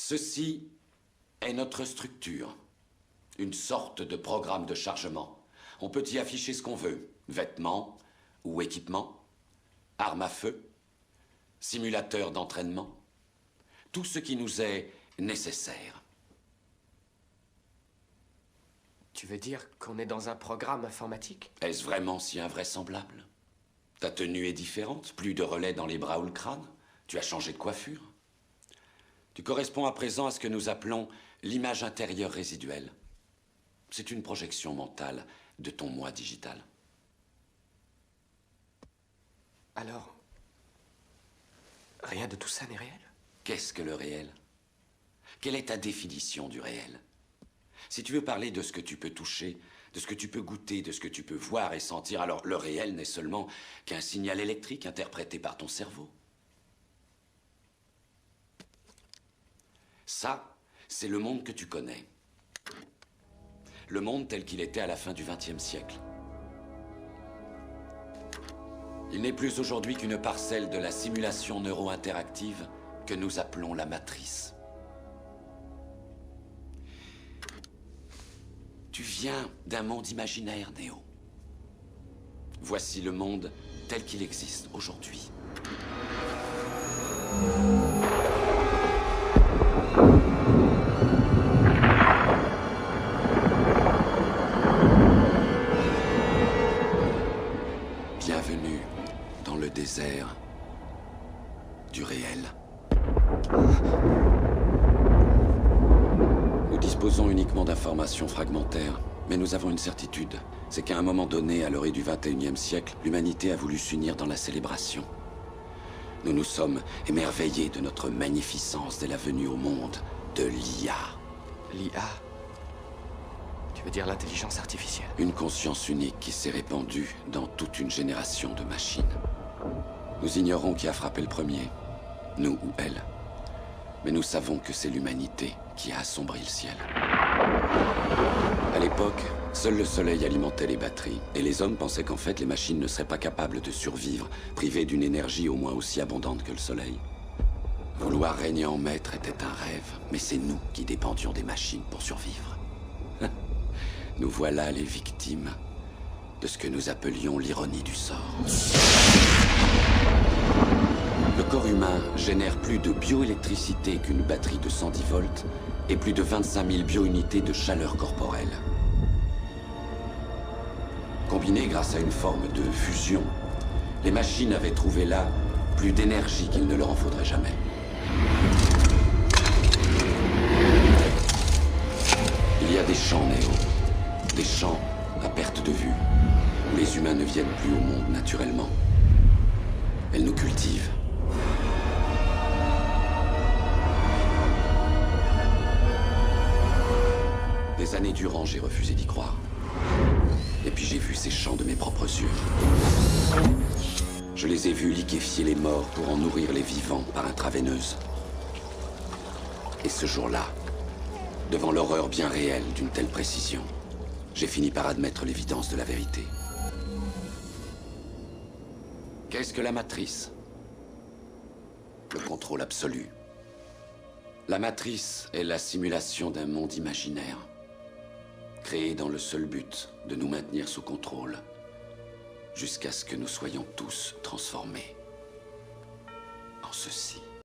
Ceci est notre structure. Une sorte de programme de chargement. On peut y afficher ce qu'on veut. Vêtements ou équipements, armes à feu, simulateurs d'entraînement. Tout ce qui nous est nécessaire. Tu veux dire qu'on est dans un programme informatique? Est-ce vraiment si invraisemblable? Ta tenue est différente, plus de relais dans les bras ou le crâne. Tu as changé de coiffure. Tu corresponds à présent à ce que nous appelons l'image intérieure résiduelle. C'est une projection mentale de ton moi digital. Alors, rien de tout ça n'est réel? Qu'est-ce que le réel? Quelle est ta définition du réel? Si tu veux parler de ce que tu peux toucher, de ce que tu peux goûter, de ce que tu peux voir et sentir, alors le réel n'est seulement qu'un signal électrique interprété par ton cerveau. Ça, c'est le monde que tu connais. Le monde tel qu'il était à la fin du XXe siècle. Il n'est plus aujourd'hui qu'une parcelle de la simulation neuro-interactive que nous appelons la matrice. Tu viens d'un monde imaginaire, Néo. Voici le monde tel qu'il existe aujourd'hui. Bienvenue dans le désert du réel. Nous disposons uniquement d'informations fragmentaires, mais nous avons une certitude. C'est qu'à un moment donné, à l'orée du XXIe siècle, l'humanité a voulu s'unir dans la célébration. Nous nous sommes émerveillés de notre magnificence dès la venue au monde de l'IA. L'IA? Tu veux dire l'intelligence artificielle? Une conscience unique qui s'est répandue dans toute une génération de machines. Nous ignorons qui a frappé le premier, nous ou elle. Mais nous savons que c'est l'humanité qui a assombri le ciel. À l'époque, seul le soleil alimentait les batteries, et les hommes pensaient qu'en fait les machines ne seraient pas capables de survivre, privées d'une énergie au moins aussi abondante que le soleil. Vouloir régner en maître était un rêve, mais c'est nous qui dépendions des machines pour survivre. Nous voilà les victimes de ce que nous appelions l'ironie du sort. Le corps humain génère plus de bioélectricité qu'une batterie de 110 volts et plus de 25 000 biounités de chaleur corporelle. Combinées grâce à une forme de fusion, les machines avaient trouvé là plus d'énergie qu'il ne leur en faudrait jamais. Il y a des champs, Néo. Des champs à perte de vue, où les humains ne viennent plus au monde naturellement. Elles nous cultivent. Des années durant, j'ai refusé d'y croire. Et puis j'ai vu ces champs de mes propres yeux. Je les ai vus liquéfier les morts pour en nourrir les vivants par intraveineuse. Et ce jour-là, devant l'horreur bien réelle d'une telle précision, j'ai fini par admettre l'évidence de la vérité. Qu'est-ce que la matrice? Le contrôle absolu. La matrice est la simulation d'un monde imaginaire, créé dans le seul but de nous maintenir sous contrôle, jusqu'à ce que nous soyons tous transformés en ceci.